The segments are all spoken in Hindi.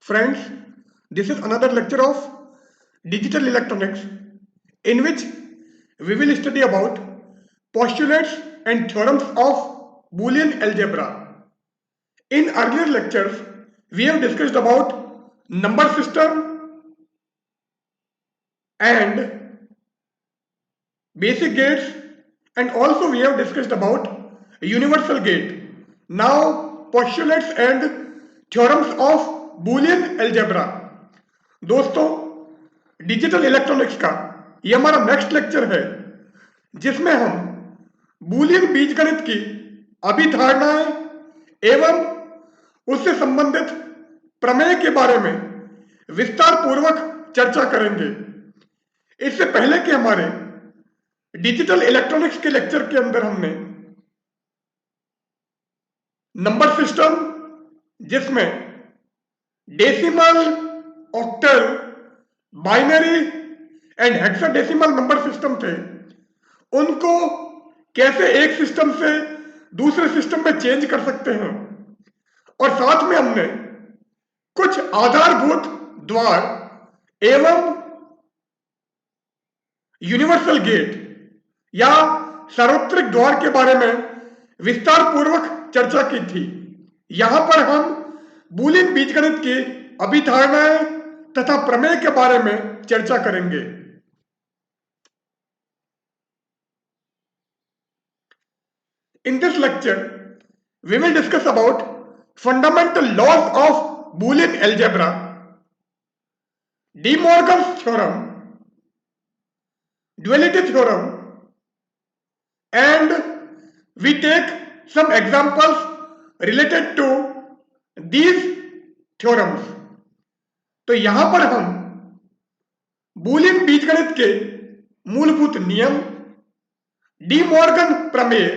Friends, this is another lecture of digital electronics in which we will study about postulates and theorems of Boolean algebra. In earlier lectures, we have discussed about number system and basic gates, and also we have discussed about universal gate. Now postulates and theorems of Boolean algebra. दोस्तों, डिजिटल इलेक्ट्रॉनिक्स का ये हमारा नेक्स्ट लेक्चर है जिसमें हम बूलियन बीजगणित की अभिधारणाएं एवं उससे संबंधित प्रमेय के बारे में विस्तार पूर्वक चर्चा करेंगे। इससे पहले के हमारे डिजिटल इलेक्ट्रॉनिक्स के लेक्चर के अंदर हमने नंबर सिस्टम, जिसमें decimal, octal, binary and hexadecimal number system थे, उनको कैसे एक सिस्टम से दूसरे सिस्टम में चेंज कर सकते हैं, और साथ में हमने कुछ आधारभूत द्वार एवं यूनिवर्सल गेट या सार्वत्रिक द्वार के बारे में विस्तार पूर्वक चर्चा की थी। यहां पर हम बूलियन बीजगणित की अभिधारणाएं तथा प्रमेय के बारे में चर्चा करेंगे। In this lecture, we will discuss about fundamental laws of Boolean algebra, De Morgan's theorem, duality theorem, and we take some examples related to these theorems. तो यहां पर हम बूलियन बीजगणित के मूलभूत नियम, डी मॉर्गन प्रमेय,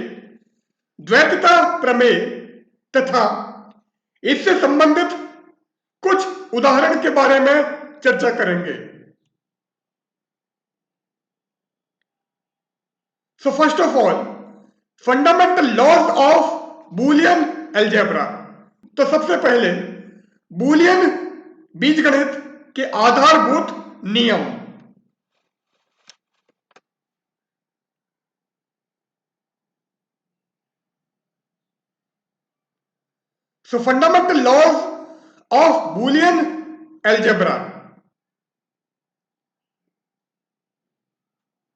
द्वैतता प्रमेय तथा इससे संबंधित कुछ उदाहरण के बारे में चर्चा करेंगे। So first of all, fundamental laws of Boolean algebra. तो सबसे पहले बूलियन बीजगणित के आधारभूत नियम। So fundamental laws of Boolean algebra.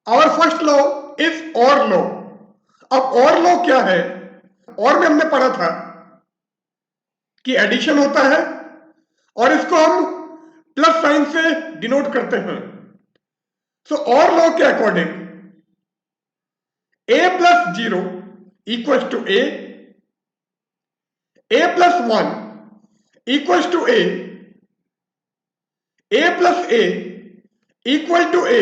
Our first law is OR law. अब OR law क्या है? OR में हमने पढ़ा था कि एडिशन होता है और इसको हम प्लस साइन से डिनोट करते हैं। सो OR लॉ के according a plus 0 equals to a plus 1 equals to a plus a equal to a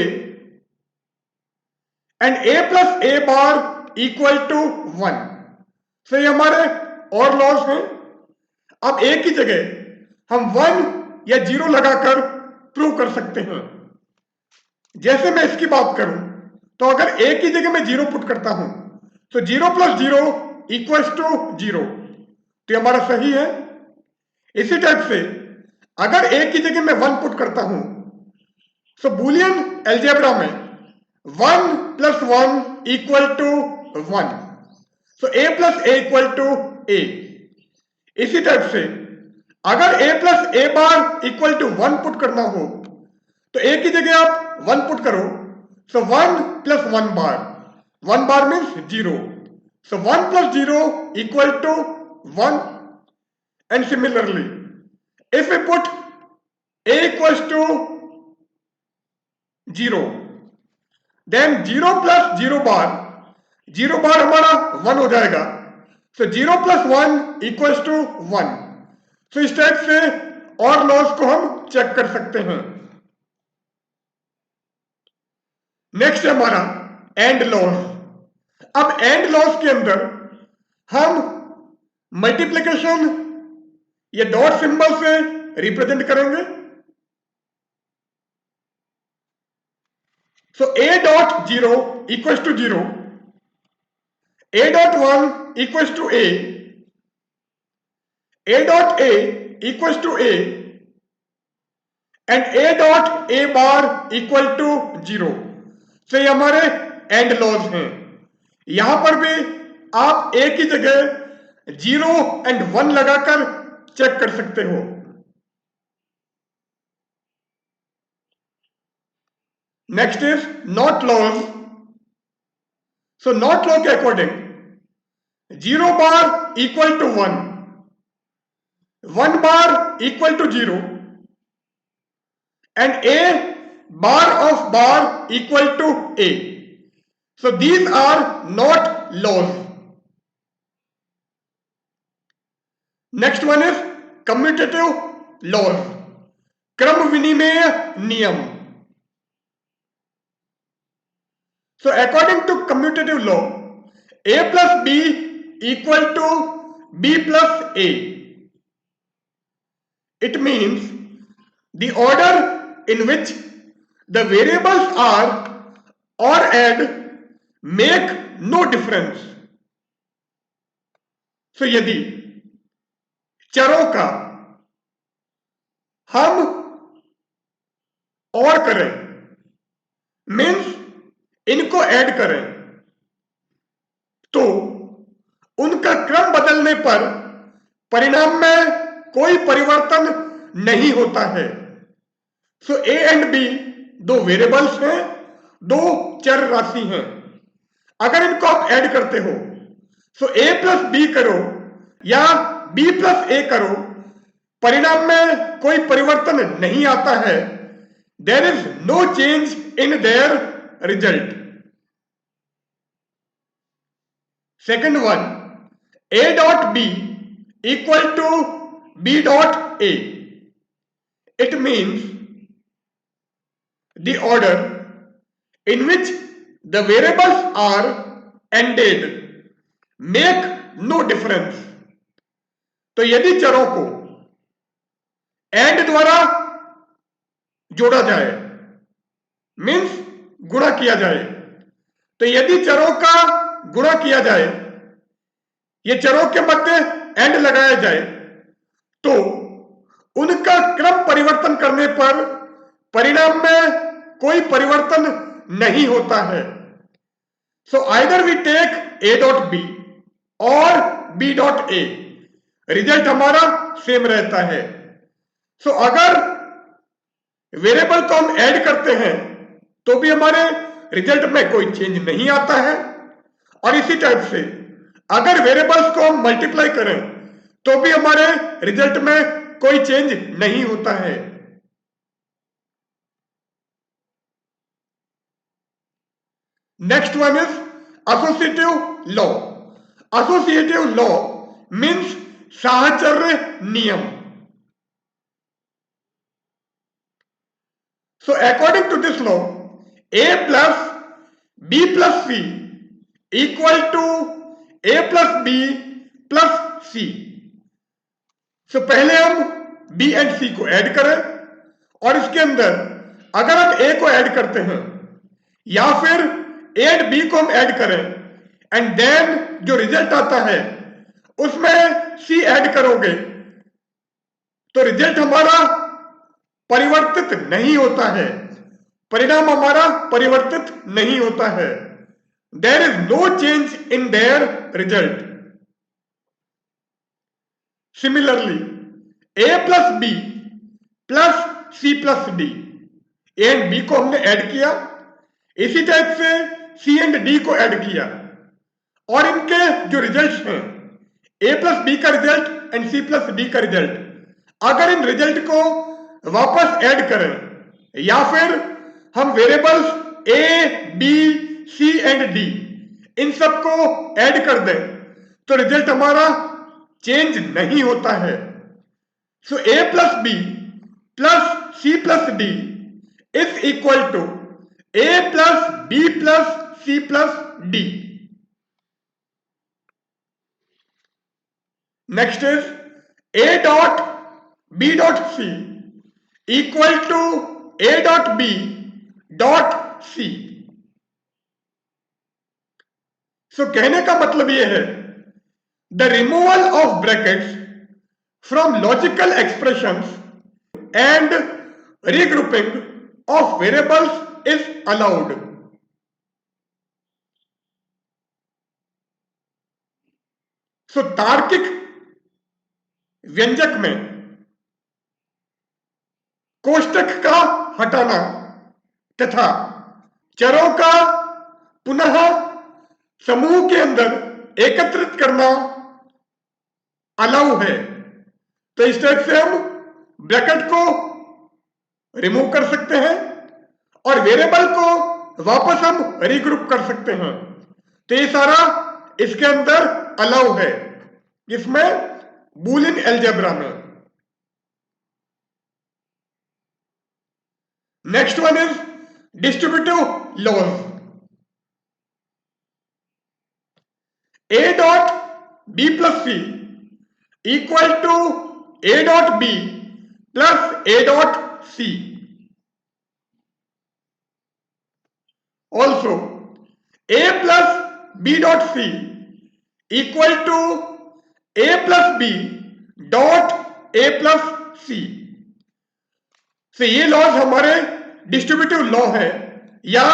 and a plus a bar equal to 1। So ये हमारे OR लॉज हैं। अब a की जगह हम 1 या 0 लगाकर प्रूव कर सकते हैं। जैसे मैं इसकी बात करूं तो अगर a की जगह मैं 0 पुट करता हूं तो 0 प्लस 0 इक्वल्स टू 0, तो ये हमारा सही है। इसी टाइप से अगर a की जगह मैं 1 पुट करता हूं तो बूलियन अलजेब्रा में 1 plus 1 equal to 1, so a plus a equal to a। इसी टाइप से अगर a plus a bar equal to 1 put करना हो तो a की जगह आप 1 पुट करो, so 1 plus 1 bar means 0, so 1 plus 0 equal to 1। And similarly if we put a equals to 0, then 0 plus 0 bar हमारा 1 हो जाएगा, सो 0 प्लस 1 इक्वल्स टू 1। तो इस टाइप से और लॉज को हम चेक कर सकते हैं। नेक्स्ट है हमारा एंड लॉज। अब एंड लॉज के अंदर हम मल्टीप्लिकेशन या डॉट सिंबल से रिप्रेजेंट करेंगे। So a dot 0 equals to 0, a dot 1 equals to a dot a equals to a and A dot A bar equal to 0। तो ये हमारे एंड लॉज हैं। यहां पर भी आप ए की जगह 0 एंड 1 लगाकर चेक कर सकते हो। Next is not laws. So not law के according 0 bar equal to 1, 1 bar equal to 0 and a bar of bar equal to a. So these are not laws. Next one is commutative laws. क्रम विनिमेय नियम। So according to commutative law, a plus b equal to b plus a. It means the order in which the variables are or add make no difference. So यदि चरों का हम और करें मीन्स इनको ऐड करें तो उनका क्रम बदलने पर परिणाम में कोई परिवर्तन नहीं होता है। सो ए एंड बी दो वेरिएबल्स हैं, दो चर राशि हैं। अगर इनको आप ऐड करते हो सो ए प्लस बी करो या बी प्लस ए करो, परिणाम में कोई परिवर्तन नहीं आता है। There is no change in their result. Second one, A dot B equal to B dot A. It means the order in which the variables are ended make no difference. तो यदि चरों को एंड द्वारा जोड़ा जाए मीन्स गुणा किया जाए, तो यदि चरों का गुणा किया जाए, ये चरों के मध्य एंड लगाया जाए तो उनका क्रम परिवर्तन करने पर परिणाम में कोई परिवर्तन नहीं होता है। So either we take A dot B और बी डॉट ए, रिजल्ट हमारा सेम रहता है। सो अगर वेरिएबल को हम ऐड करते हैं तो भी हमारे रिजल्ट में कोई चेंज नहीं आता है, और इसी टाइप से अगर वेरिएबल्स को हम मल्टीप्लाई करें तो भी हमारे रिजल्ट में कोई चेंज नहीं होता है। Next one is associative law. Associative law means साहचर्य नियम। So according to this law, a plus b plus c equal to a plus b plus c. So पहले हम b एंड c को ऐड करें और इसके अंदर अगर हम a को ऐड करते हैं या फिर ए एंड बी को हम ऐड करें एंड देन जो रिजल्ट आता है उसमें सी ऐड करोगे तो रिजल्ट हमारा परिवर्तित नहीं होता है, परिणाम हमारा परिवर्तित नहीं होता है। There is no change in their result. Similarly A plus B plus C plus D, A and B को हमने ऐड किया, इसी टाइप से सी एंड डी को ऐड किया और इनके जो रिजल्ट्स हैं ए प्लस बी का result and C plus D का रिजल्ट, अगर इन रिजल्ट को वापस ऐड करें या फिर हम variables A B C and D इन सबको ऐड कर दें तो रिजल्ट हमारा चेंज नहीं होता है। So A plus B plus C plus D is equal to a plus b plus c plus d. Next is a dot b dot c equal to a dot b dot c. So कहने का मतलब यह है the removal of brackets from logical expressions and regrouping of variables is allowed. So तार्किक व्यंजक में कोष्टक का हटाना तथा चरों का पुनः समूह के अंदर एकत्रित करना अलाउ है। तो इस टाइप से हम ब्रैकेट को रिमूव कर सकते हैं और वेरिएबल को वापस हम रीग्रुप कर सकते हैं। तो ये सारा इसके अंदर अलाउ है, इसमें बूलियन अलजेब्रा में। Next one is distributive laws. A dot B plus C equal to A dot B plus A dot C. Also, A plus B dot C equal to A plus B dot A plus C. तो ये लॉज हमारे डिस्ट्रीब्यूटिव लॉ है या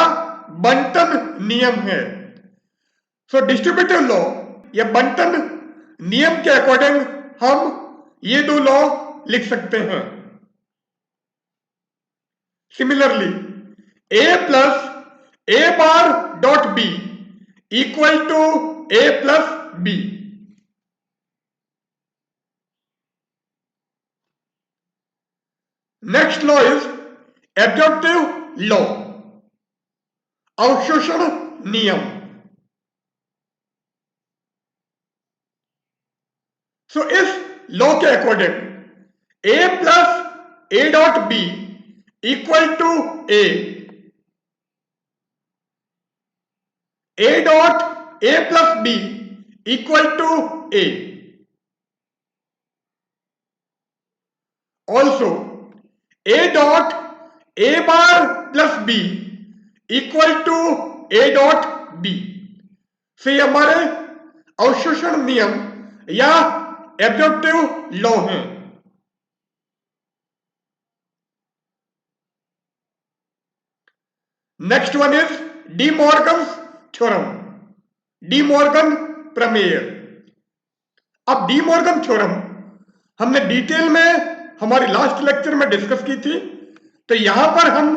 बंटन नियम है। सो डिस्ट्रीब्यूटिव लॉ या बंटन नियम के अकॉर्डिंग हम ये दो लॉ लिख सकते हैं। Similarly A plus A bar dot B equal to A plus B। Next law is absorptive law, अवशोषण नियम। सो इस लॉ के according A plus A dot B equal to A dot A plus B equal to A। Also A dot A bar plus B equal to A dot B। से ये हमारे अवशोषण नियम या एब्जॉर्प्टिव लॉ है। Next one is De Morgan theorem, De Morgan प्रमेय। अब डी मॉर्गन थ्योरम हमने डिटेल में हमारी लास्ट लेक्चर में डिस्कस की थी, तो यहां पर हम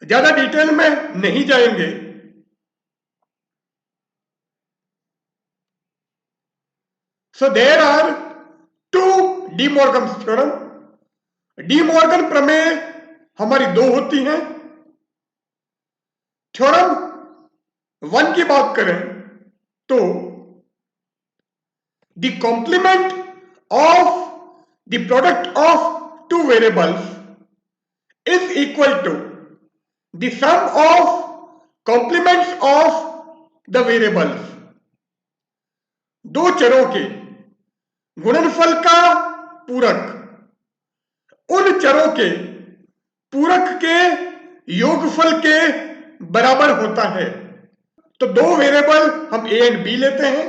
ज्यादा डिटेल में नहीं जाएंगे। So there are two D Morgan theorem. De Morgan प्रमेय हमारी दो होती हैं। थ्योरम 1 की बात करें तो the complement of the product of two variables is equal to the sum of complements of the variables. दो चरों के गुणनफल का पूरक उन चरों के पूरक के योगफल के बराबर होता है। तो दो वेरिएबल हम A एंड B लेते हैं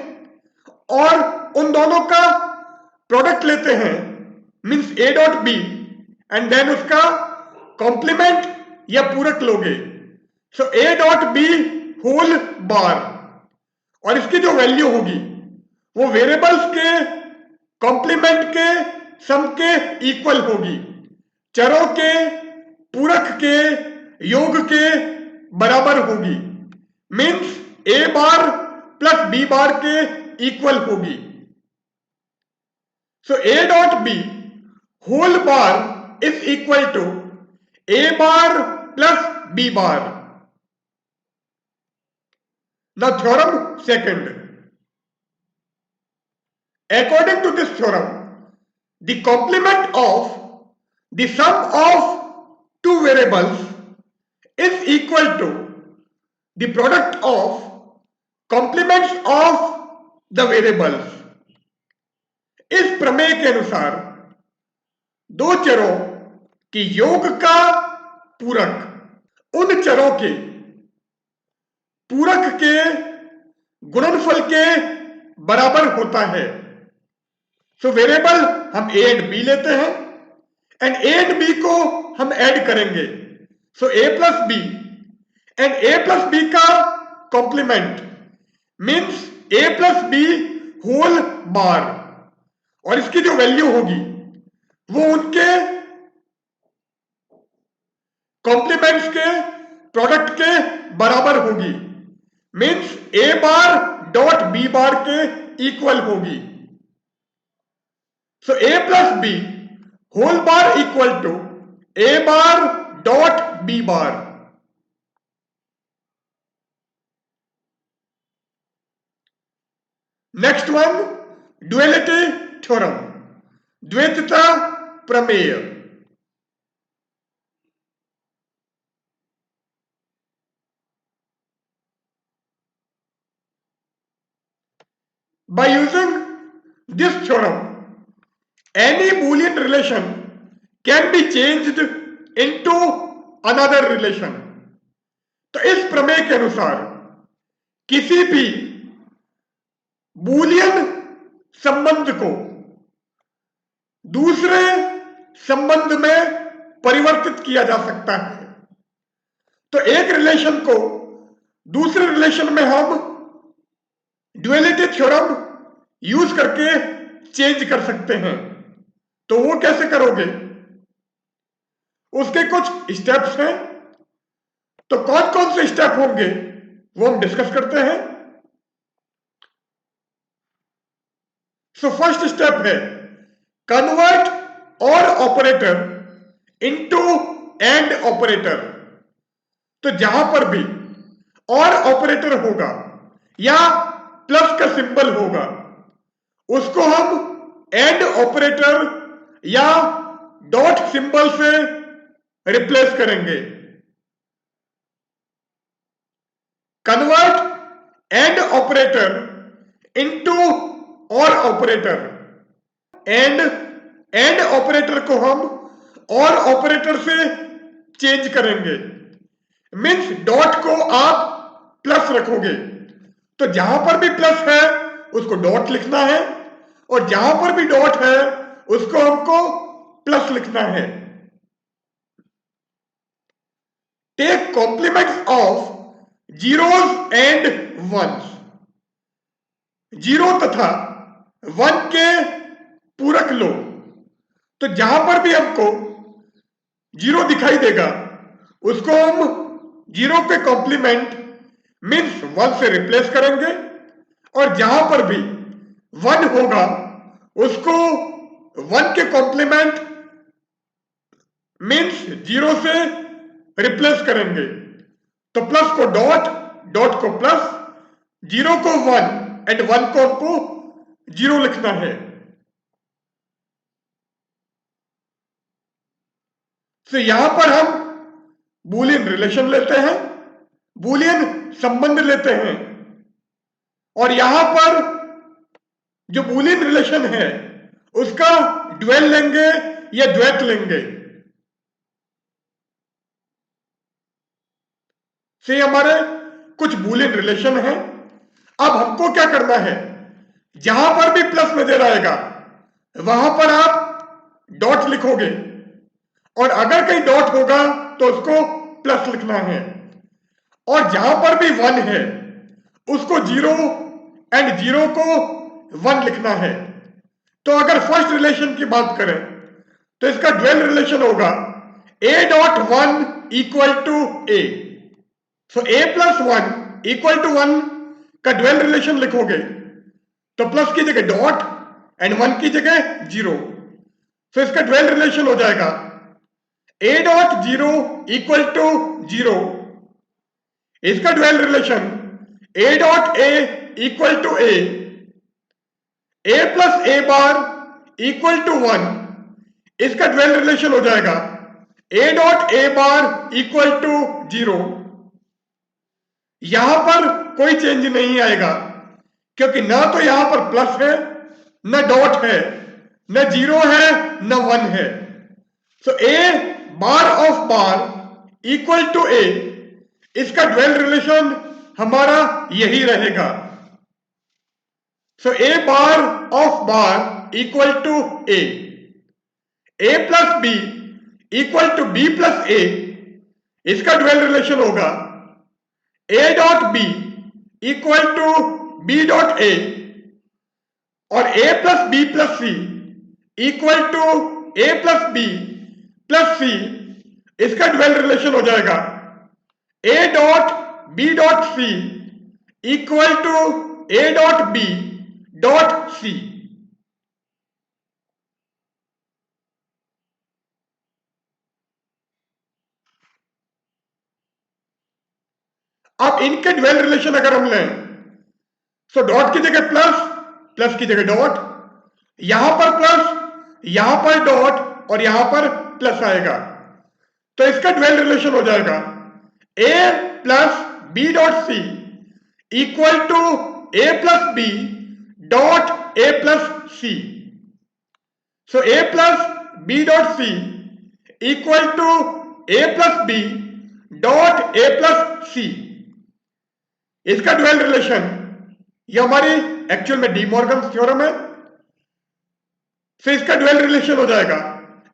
और उन दोनों का प्रोडक्ट लेते हैं, means A dot B, and then उसका कॉम्प्लीमेंट या पूरक लोगे। So A dot B whole bar, और इसकी जो वैल्यू होगी वो वेरिएबल्स के कॉम्प्लीमेंट के सम के इक्वल होगी, चरों के पूरक के योग के बराबर होगी, means A bar plus B bar के इक्वल होगी। So A dot B whole bar is equal to A bar plus B bar. Now theorem second, according to this theorem, the complement of the sum of two variables is equal to the product of complements of the variables। इस प्रमेय के अनुसार दो चरों के योग का पूरक उन चरों के पूरक के गुणनफल के बराबर होता है। सो वेरिएबल हम A एंड B लेते हैं। एंड ए एंड बी को हम ऐड करेंगे, so A plus B and A plus B का complement means A plus B whole bar, और इसकी जो वैल्यू होगी वो उनके कॉम्प्लीमेंट्स के प्रोडक्ट के बराबर होगी, means A bar dot B bar के इक्वल होगी। So A plus B whole bar equal to A bar dot B bar. Next one, duality theorem, द्वैतता प्रमेय। By using this theorem, any Boolean relation can be changed into another relation। तो इस प्रमेय के अनुसार किसी भी बूलियन संबंध को दूसरे संबंध में परिवर्तित किया जा सकता है। तो एक रिलेशन को दूसरे रिलेशन में हम ड्युअलिटी थ्योरम यूज करके चेंज कर सकते हैं। तो वो कैसे करोगे, उसके कुछ स्टेप्स हैं। तो कौन कौन से स्टेप होंगे वो हम डिस्कस करते हैं। सो फर्स्ट स्टेप है कन्वर्ट और ऑपरेटर इनटू एंड ऑपरेटर। तो जहां पर भी और ऑपरेटर होगा या प्लस का सिंबल होगा उसको हम एंड ऑपरेटर या डॉट सिंबल से रिप्लेस करेंगे। कन्वर्ट एंड ऑपरेटर इनटू और ऑपरेटर, एंड ऑपरेटर को हम और ऑपरेटर से चेंज करेंगे, मीन्स डॉट को आप प्लस रखोगे। तो जहां पर भी प्लस है उसको डॉट लिखना है और जहां पर भी डॉट है उसको हमको प्लस लिखना है। Take complements of zeros and ones. Zero तथा वन के पूरक लो। तो जहां पर भी हमको जीरो दिखाई देगा उसको हम जीरो के कॉम्प्लीमेंट मीन्स वन से रिप्लेस करेंगे और जहां पर भी वन होगा उसको वन के कॉम्प्लीमेंट मीन्स जीरो से रिप्लेस करेंगे। तो प्लस को डॉट, डॉट को प्लस, जीरो को वन एंड वन को हमको जीरो लिखना है। तो यहां पर हम बूलियन रिलेशन लेते हैं, बूलियन संबंध लेते हैं और यहां पर जो बूलियन रिलेशन है उसका ड्यूअल लेंगे या द्वैत लेंगे। से हमारे कुछ बूलियन रिलेशन है। अब हमको क्या करना है, जहां पर भी प्लस नजर आएगा वहां पर आप डॉट लिखोगे और अगर कहीं डॉट होगा तो उसको प्लस लिखना है और जहां पर भी वन है उसको जीरो एंड जीरो को वन लिखना है। तो अगर फर्स्ट रिलेशन की बात करें तो इसका ड्यूअल रिलेशन होगा A dot one equal to A. So A plus one equal to one का ड्यूअल रिलेशन लिखोगे तो प्लस की जगह डॉट एंड वन की जगह जीरो। तो इसका ड्यूअल रिलेशन हो जाएगा A dot zero equal to zero. इसका dual relation A dot A equal to A plus A bar equal to one. इसका ड्यूअल रिलेशन हो जाएगा A dot A bar equal to zero. यहां पर कोई चेंज नहीं आएगा क्योंकि ना तो यहां पर प्लस है, न डॉट है, न जीरो है, न वन है। So A bar of bar equal to A, इसका ड्यूअल रिलेशन हमारा यही रहेगा। So A bar of bar equal to A. A plus B equal to B plus A, इसका ड्यूअल रिलेशन होगा A dot B equal to B dot A, और A plus B plus C equal to A plus B plus C, इसका ड्यूअल रिलेशन हो जाएगा A dot B dot C equal to A dot B dot C. अब इनके ड्यूअल रिलेशन अगर हम लें तो डॉट की जगह प्लस, प्लस की जगह डॉट, यहां पर प्लस, यहां पर डॉट और यहां पर प्लस आएगा, तो इसका ड्यूअल रिलेशन हो जाएगा A plus B dot C equal to A plus B dot A plus C. So A plus B dot C equal to A plus B dot A plus C, इसका ड्यूअल रिलेशन, ये हमारी एक्चुअल में डी मॉर्गन थ्योरम है, तो इसका ड्यूअल रिलेशन हो जाएगा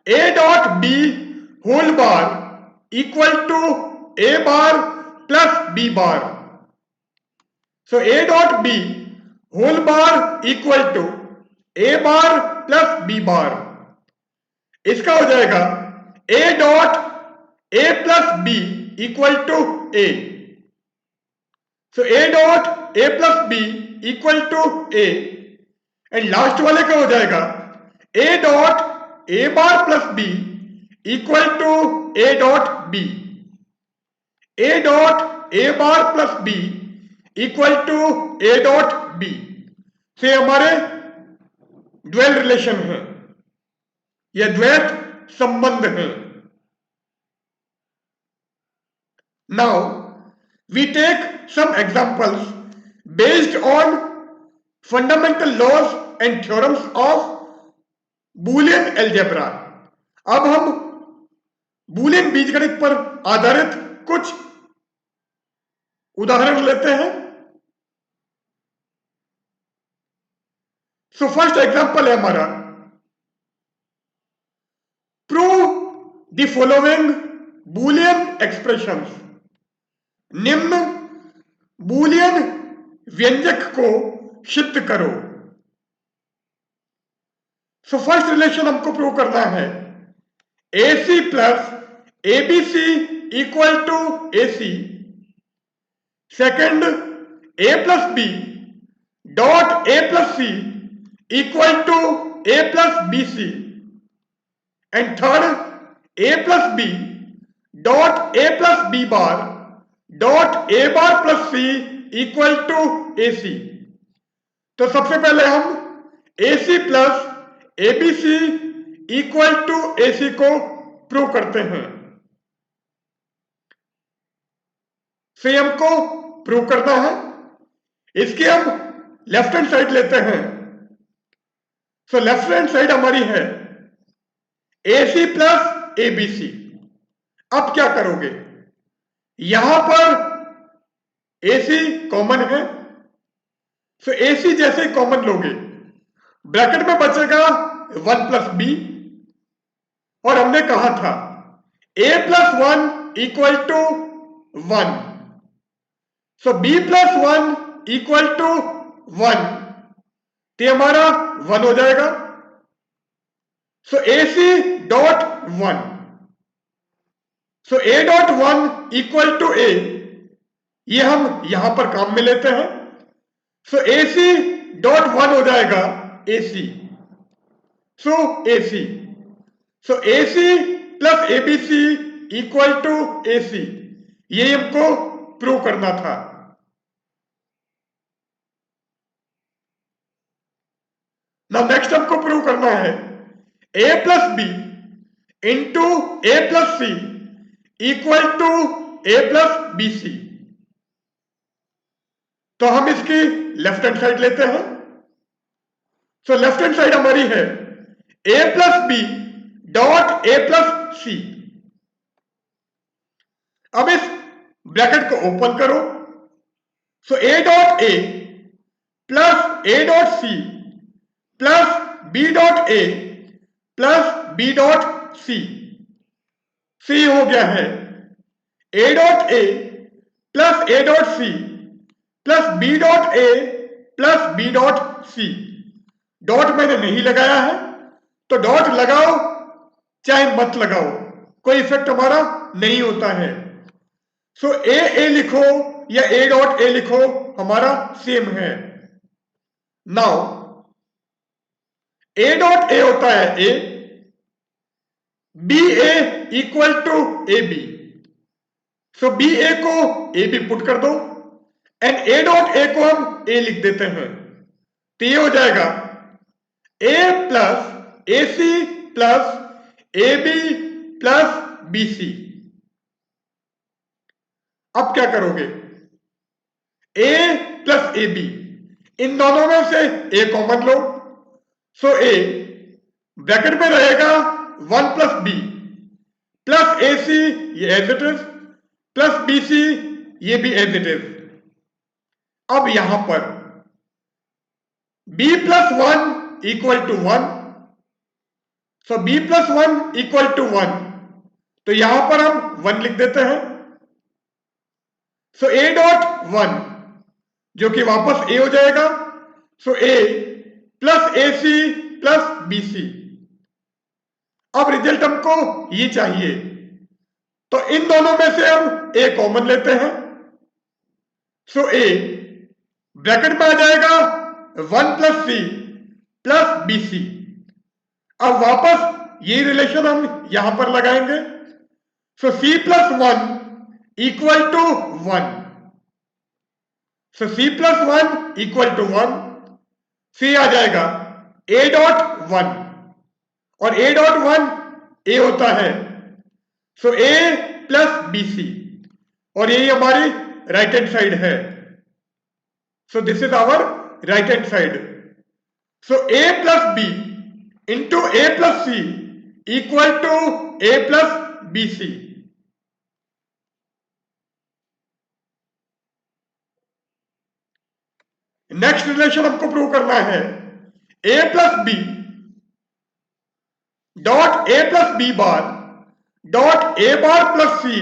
A dot B whole bar equal to A bar plus B bar. So A dot B whole bar equal to A bar plus B bar, इसका हो जाएगा A dot A plus B equal to A. So A dot A plus B equal to A, and last वाले का हो जाएगा A dot A bar plus B equal to A dot B. A dot A bar plus B equal to A dot B से हमारे ड्यूअल रिलेशन है, यह द्वैत संबंध है। Now we take some examples based on fundamental laws and theorems of Boolean algebra। अब हम बूलियन बीजगणित पर आधारित कुछ उदाहरण लेते हैं। सो फर्स्ट एग्जांपल है हमारा, prove the following Boolean expressions. निम्न बूलियन व्यंजक को सिद्ध करो। सो फर्स्ट रिलेशन हमको प्रूव करना है A C plus A B C equal to A C. Second A plus B dot A plus C equal to A plus B C, and third A plus B dot A plus B bar dot A bar plus C equal to A C. तो सबसे पहले हम ए C plus A B C equal to A C को प्रूव करते हैं। से हमको प्रूव करना है, इसकी हम लेफ्ट हैंड साइड लेते हैं। सो लेफ्ट हैंड साइड हमारी है A C plus A B C. अब क्या करोगे, यहां पर ए सी कॉमन है, सो ए सी जैसे कॉमन लोगे, ब्रैकेट में बचेगा 1 प्लस बी, और हमने कहा था A plus 1 equal to 1, so B plus 1 equal to 1, तो हमारा 1 हो जाएगा। So A C dot 1, so A dot 1 equal to A, ये हम यहां पर काम में लेते हैं। सो ए सी डॉट 1 हो जाएगा A C. So A C, so A C plus A B C equal to A C, ये हमको प्रूव करना था। नाउ नेक्स्ट हमको प्रूव करना है A plus B into A plus C equal to A plus B C. तो हम इसकी लेफ्ट हैंड साइड लेते हैं। सो लेफ्ट हैंड साइड हमारी है A plus B dot A plus C. अब इस ब्रैकेट को ओपन करो। So A dot A plus A dot C plus B dot A plus B dot C. C हो गया है A dot A plus A dot C plus B dot A plus B dot C. Dot मैंने नहीं लगाया है, तो डॉट लगाओ चाहे मत लगाओ, कोई इफेक्ट हमारा नहीं होता है। सो ए लिखो या ए डॉट ए लिखो, हमारा सेम है। नाउ ए डॉट ए होता है A, B A equal to A B. So B A को ए बी पुट कर दो एंड ए डॉट ए को हम ए लिख देते हैं। तो ये हो जाएगा A plus A C plus A B plus B C. अब क्या करोगे, ए प्लस ए बी, इन दोनों में से ए common low. So A bracket में रहेगा 1 plus B plus A C, ये as it is, plus B C, ये भी एज इट इज। अब यहां पर b plus 1 equal to 1, so b plus 1 equal to 1, तो यहां पर हम 1 लिख देते हैं। सो a डॉट 1 जो कि वापस a हो जाएगा, so a plus A C plus B C. अब रिजल्ट हमको ये चाहिए, तो इन दोनों में से हम a कॉमन लेते हैं। सो a ब्रैकेट में आ जाएगा 1 plus C plus B C. अब वापस ये रिलेशन हम यहां पर लगाएंगे। So C plus 1 equal to 1, so C plus 1 equal to 1, C आ जाएगा ए डॉट 1 और ए डॉट 1 ए होता है, सो ए प्लस बी सी, और यही हमारी राइट हैंड साइड है। So this is our right hand side. So A plus B into A plus C equal to A plus B C. Next relation हमको प्रूव करना है A plus B dot A plus B bar dot A bar plus C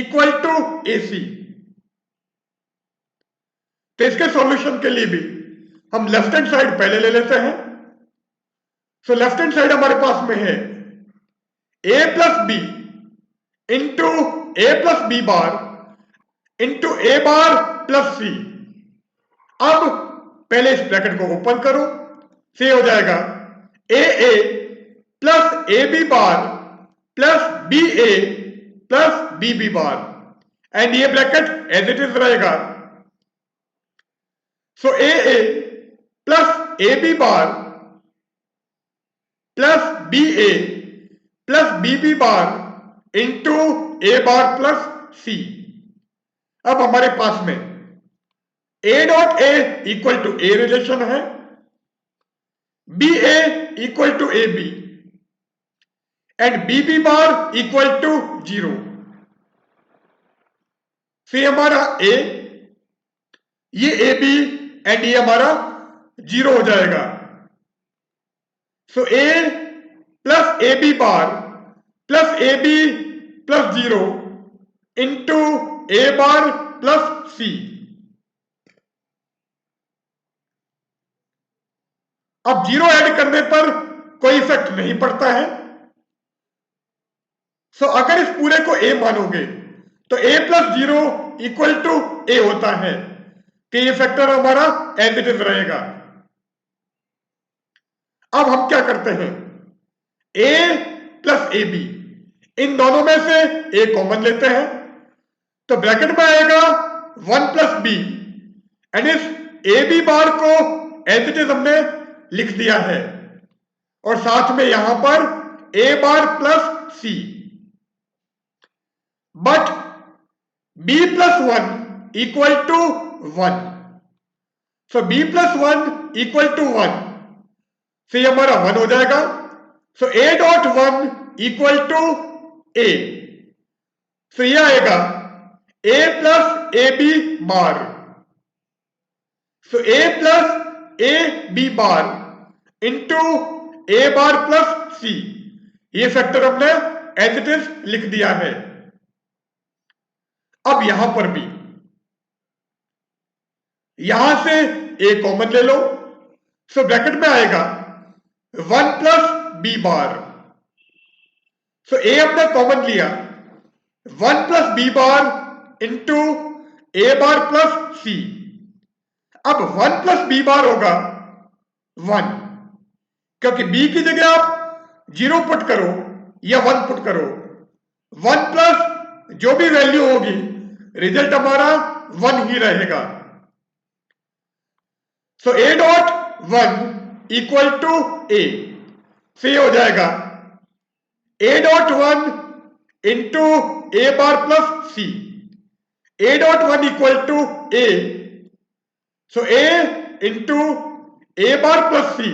equal to A C. तो इसके सॉल्यूशन के लिए भी हम लेफ्ट हैंड साइड पहले ले लेते हैं। सो लेफ्ट हैंड साइड हमारे पास में है A plus B into A plus B bar into A bar plus C. अब पहले इस ब्रैकेट को ओपन करो, से हो जाएगा A plus A B bar plus B A plus B B bar, and ये ब्रैकेट एज इट इज रहेगा। So A plus A B bar plus B A plus B B bar into A bar plus C. अब हमारे पास में A dot A equal to A relation है, B A equal to A B and B B bar equal to 0। फिर हमारा ए, ये ए बी एंड ये हमारा 0 हो जाएगा। So A plus A B bar plus A B plus 0 into A bar plus C. अब 0 ऐड करने पर कोई इफेक्ट नहीं पड़ता है। सो अगर इस पूरे को a मानोगे तो a plus 0 equal to a होता है, कि ये फैक्टर हमारा एज इट इज रहेगा। अब हम क्या करते हैं, a प्लस ए बी, इन दोनों में से a कॉमन लेते हैं, तो ब्रैकेट में आएगा 1 प्लस बी एंड इस ए बी बार को एज इट इज हमने लिख दिया है, और साथ में यहां पर a bar plus C. But b plus 1 equal to 1, so b plus 1 equal to 1, तो ये हमारा 1 हो जाएगा। So a dot 1 equal to a, तो ये आएगा a plus A B bar, so a plus A B bar into A bar plus C, ये फैक्टर हमने एज इट इज लिख दिया है। अब यहां पर भी यहां से ए कॉमन ले लो, सो ब्रैकेट में आएगा 1 प्लस बी बार। सो ए हमने कॉमन लिया, 1 plus B bar into A bar plus C. अब 1 प्लस बी बार होगा 1, क्योंकि बी की जगह आप 0 पुट करो या 1 पुट करो, 1 प्लस जो भी वैल्यू होगी रिजल्ट हमारा 1 ही रहेगा। So A dot 1 equal to A, से हो जाएगा A dot 1 into A bar plus C. A dot 1 equal to A, so A into A bar plus C.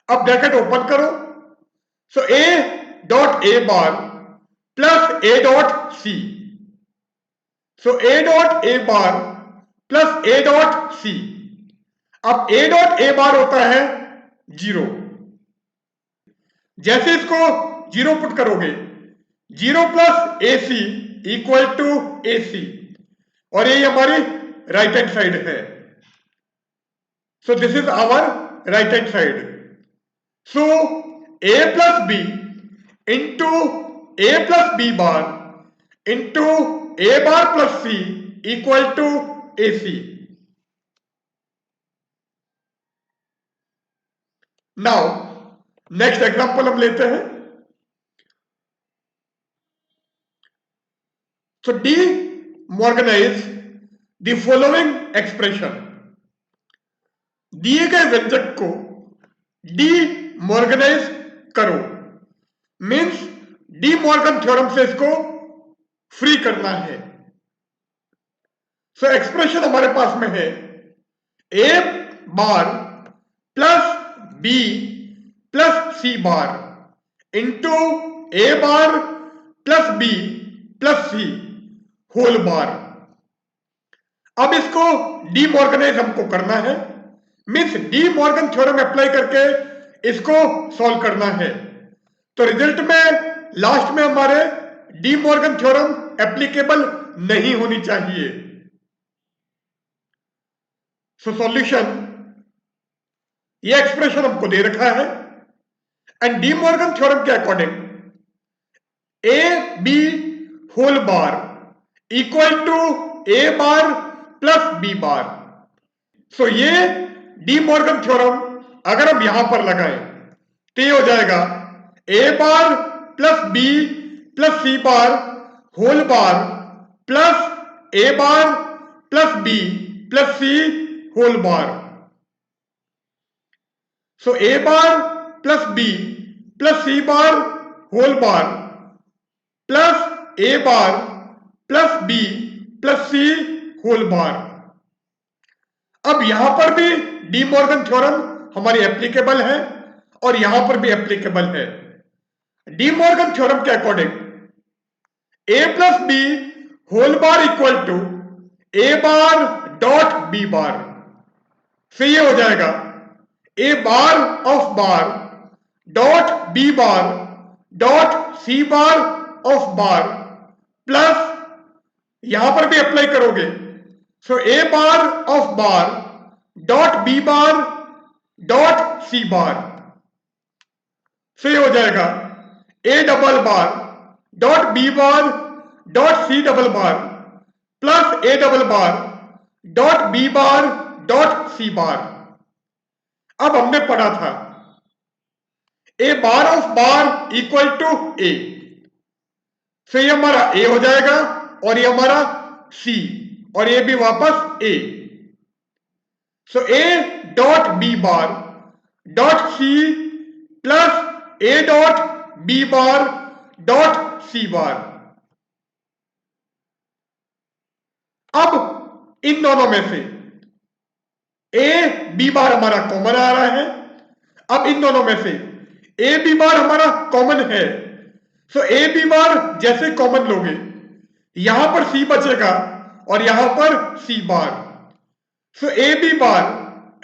अब ब्रैकेट ओपन करो, so A dot A bar plus A dot C. So A dot A bar plus A dot C. अब ए डॉट ए बार होता है 0। जैसे इसको 0 पुट करोगे, 0 plus A C equal to A C, और ये हमारी राइट हैंड साइड है। So this is our right hand side. So A plus B into A plus B bar into A bar plus C equal to A C. Now next example हम लेते हैं। So de-Morganize the following expression। दिए गए व्यंजक को डीमॉर्गेनाइज करो, मीन्स डी मॉर्गन थ्योरम से इसको फ्री करना है। सो एक्सप्रेशन हमारे पास में है ए bar plus B plus C bar into A bar plus B plus C whole bar. अब इसको डीमॉर्गेनाइज हमको करना है, means D Morgan theorem apply करके इसको सॉल्व करना है। तो रिजल्ट में लास्ट में हमारे डी मॉर्गन थ्योरम एप्लीकेबल नहीं होनी चाहिए। सो सॉल्यूशन, ये एक्सप्रेशन हमको दे रखा है एंड डी मॉर्गन थ्योरम के according A B whole bar equal to A bar plus B bar. So ये डी मॉर्गन थ्योरम अगर हम यहां पर लगाएं तो ये हो जाएगा A bar plus B plus C bar whole bar plus A bar plus B plus C whole bar. So A bar plus B plus C bar whole bar plus A bar plus B plus C whole bar. अब यहां पर भी डी मॉर्गन थ्योरम हमारी एप्लीकेबल है और यहां पर भी एप्लीकेबल है। डी मॉर्गन थ्योरम के according A plus B whole bar equal to A bar dot B bar. फिर ये हो जाएगा A bar of bar dot B bar dot C bar of bar plus यहां पर भी अप्लाई करोगे, so A bar of bar dot B bar dot C bar. फिर हो जाएगा A double bar dot B bar dot C double bar plus A double bar dot B bar dot C bar. अब हमने पढ़ा था A bar of bar equal to ए, फिर ये हमारा ए हो जाएगा और ये हमारा सी और ये भी वापस A. So A dot B bar dot C plus A dot B bar dot C bar. अब इन दोनों में से ए बी बार हमारा कॉमन आ रहा है। अब इन दोनों में से ए बी बार हमारा कॉमन है, सो ए बी बार जैसे कॉमन लोगे यहां पर सी बचेगा और यहां पर C bar. So A B bar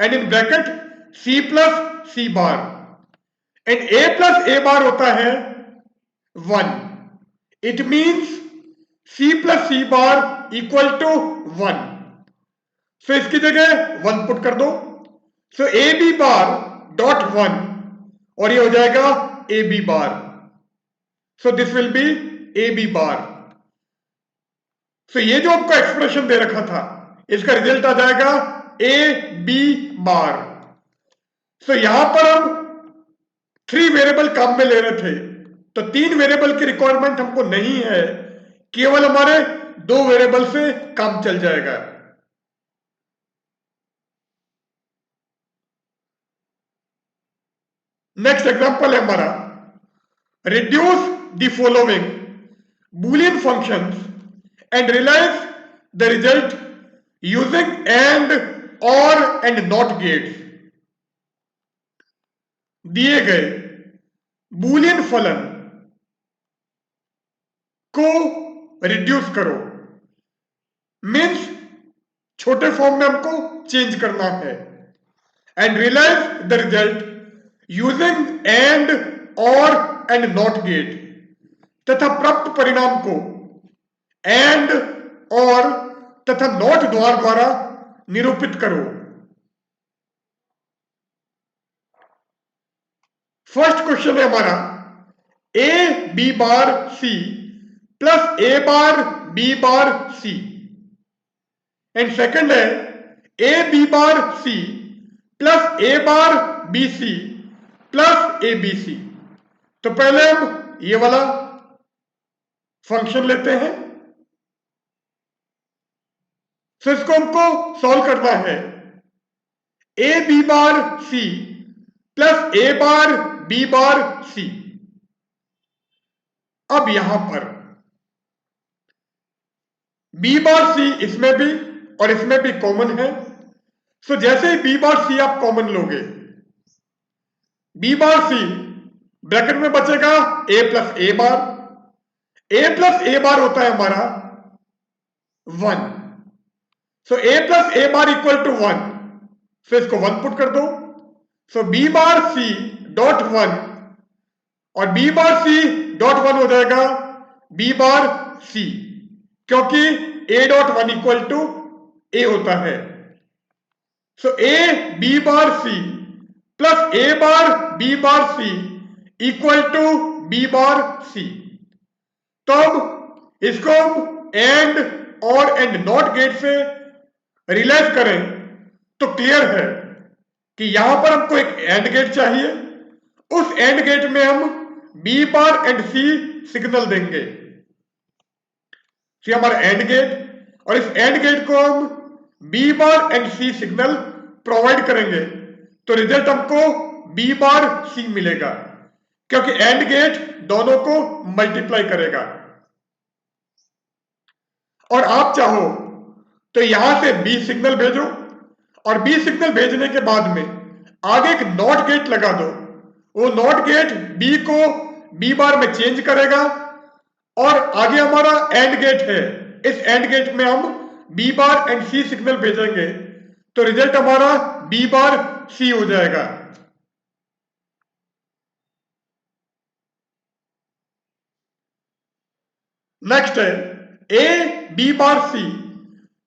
and in bracket C plus C bar. And A plus A bar होता है 1. It means C plus C bar equal to 1. So इसकी जगह 1 पुट कर दो. सो ए बी बार डॉट 1 और ये हो जाएगा A B bar. So this will be A B bar. So ये जो आपको एक्सप्रेशन दे रखा था इसका रिजल्ट आ जाएगा ए बी बार. सो यहां पर हम 3 वेरिएबल काम में ले रहे थे, तो 3 वेरिएबल की रिक्वायरमेंट हमको नहीं है, केवल हमारे 2 वेरिएबल से काम चल जाएगा. नेक्स्ट एग्जांपल है हमारा, reduce the following Boolean functions and realize the result using and और एंड नॉट गेट्स. दिए गए बूलियन फलन को रिड्यूस करो, मीन्स छोटे फॉर्म में हमको चेंज करना है, and realize the result using and और एंड नॉट गेट, तथा प्राप्त परिणाम को एंड और तथा नॉट द्वारा निरूपित करो. फर्स्ट क्वेश्चन है हमारा A B bar C plus A bar B bar C, and second है A B bar C plus A bar B C plus A B C. तो पहले हम ये वाला फंक्शन लेते हैं. तो इसको हमको सॉल्व करना है. A B bar C plus A bar B bar C. अब यहां पर बी बार सी इसमें भी और इसमें भी कॉमन है. सो जैसे ही बी बार सी आप कॉमन लोगे, बी बार सी ब्रैकेट में बचेगा ए plus A bar. A plus A bar होता है हमारा 1. So A plus A bar equal to 1. So इसको 1 पुट कर दो. सो बी बार सी डॉट 1 और बी बार सी डॉट 1 हो जाएगा बी बार सी, क्योंकि A dot 1 equal to A होता है. So A B bar C plus A bar B bar C equal to B bar C. तो अब इसको हम एंड और एंड नॉट गेट से रियलाइज करें तो क्लियर है कि यहां पर हमको एक एंड गेट चाहिए. उस एंड गेट में हम B bar and C signal देंगे. ये हमारा एंड गेट, और इस एंड गेट को हम B bar and C signal provide करेंगे, तो रिजल्ट हमको बी बार सी मिलेगा, क्योंकि एंड गेट दोनों को मल्टीप्लाई करेगा. और आप चाहो तो यहां से बी सिग्नल भेजो, और बी सिग्नल भेजने के बाद में आगे एक नॉट गेट लगा दो. वो नॉट गेट बी को बी बार में चेंज करेगा, और आगे हमारा एंड गेट है. इस एंड गेट में हम B bar and C signal भेजेंगे, तो रिजल्ट हमारा बी बार सी हो जाएगा. नेक्स्ट है A B bar C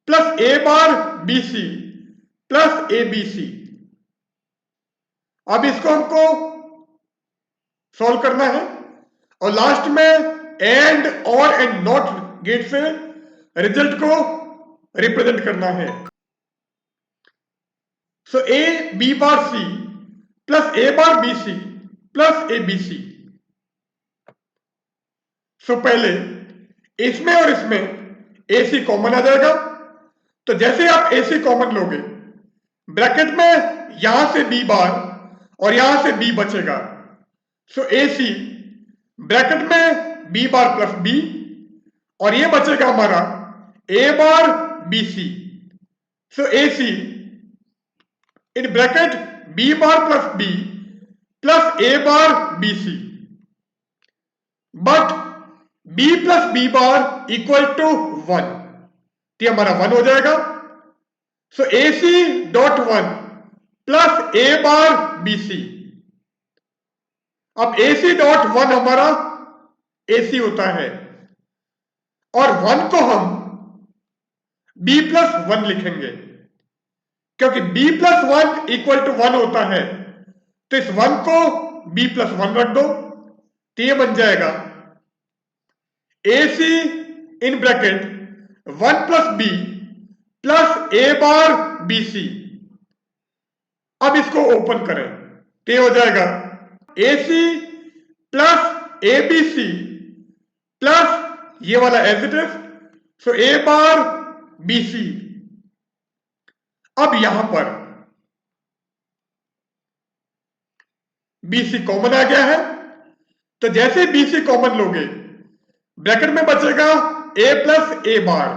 plus A bar B C plus A B C. अब इसको हमको सॉल्व करना है, और लास्ट में एंड और एंड नॉट गेट से रिजल्ट को रिप्रेजेंट करना है. So A B bar C plus A bar B C plus A B C. So पहले इसमें और इसमें ए सी कॉमन आ जाएगा. तो जैसे आप ए सी कॉमन लोगे, ब्रैकेट में यहां से बी बार और यहां से बी बचेगा. सो ए सी ब्रैकेट में बी बार प्लस बी, और ये बचेगा हमारा A bar B C. So A C in bracket B bar plus B plus A bar B C, but B plus B bar equal to 1. तो हमारा 1 हो जाएगा. So A C dot 1 plus A bar B C. अब AC.1 हमारा AC होता है और 1 को हम B+1 लिखेंगे, क्योंकि B+1 इक्वल टू 1 होता है, तो इस 1 को B+1 रख दो, तो ये बन जाएगा AC in bracket 1 + B + A bar BC। अब इसको ओपन करें तो ये हो जाएगा AC + ABC प्लस ये वाला as it is, so A bar BC। अब यहां पर BC कॉमन आ गया है, तो जैसे BC कॉमन लोगे ब्रैकेट में बचेगा A + A bar,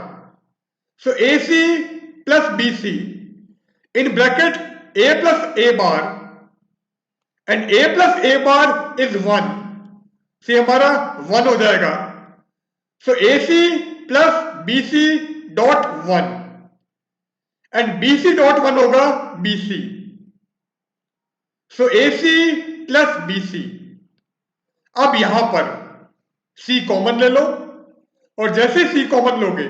so AC + BC in bracket A + A bar and A + A bar is 1, से हमारा 1 हो जाएगा, सो AC + BC.1 एंड BC.1 होगा BC, सो AC + BC। अब यहां पर C कॉमन ले लो और जैसे C कॉमन लोगे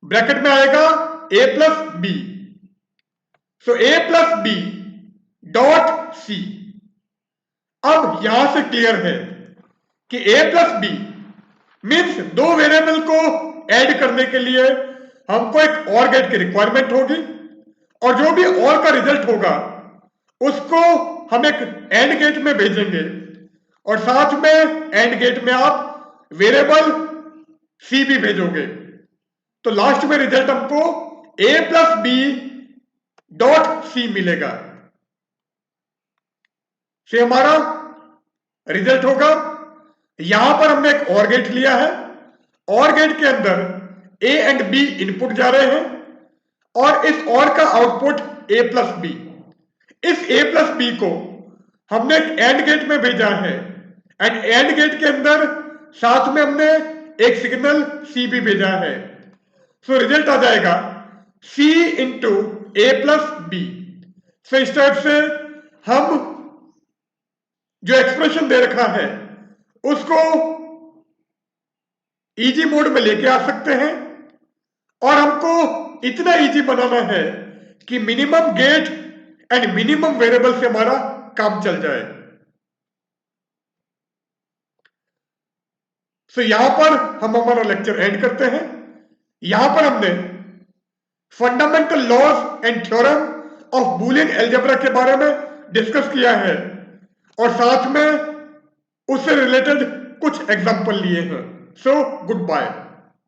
ब्रैकेट में आएगा A + B, so A + B dot C। अब यहां से क्लियर है कि A + B मीन्स दो वेरिएबल को ऐड करने के लिए हमको एक OR गेट की रिक्वायरमेंट होगी, और जो भी OR का रिजल्ट होगा उसको हम एक AND गेट में भेजेंगे, और साथ में AND गेट में आप वेरिएबल C भी भेजोगे, तो लास्ट में रिजल्ट हमको A + B डॉट C मिलेगा, से हमारा रिजल्ट होगा। यहां पर हमने एक OR गेट लिया है, OR गेट के अंदर A एंड B इनपुट जा रहे हैं और इस OR का आउटपुट A + B। इस A + B को हमने एक AND गेट में भेजा है एंड AND गेट के अंदर साथ में हमने एक सिग्नल C भी भेजा है, सो रिजल्ट आ जाएगा C × A + B। सो इस टाइप से हम जो एक्सप्रेशन दे रखा है उसको इजी मोड में लेके आ सकते हैं, और हमको इतना इजी बनाना है कि minimum gate and minimum variable से हमारा काम चल जाए। सो यहां पर हम हमारा लेक्चर एंड करते हैं। यहां पर हमने fundamental laws and theorem of Boolean algebra के बारे में डिस्कस किया है, और साथ में उससे रिलेटेड कुछ एग्जाम्पल लिए हैं। So good bye.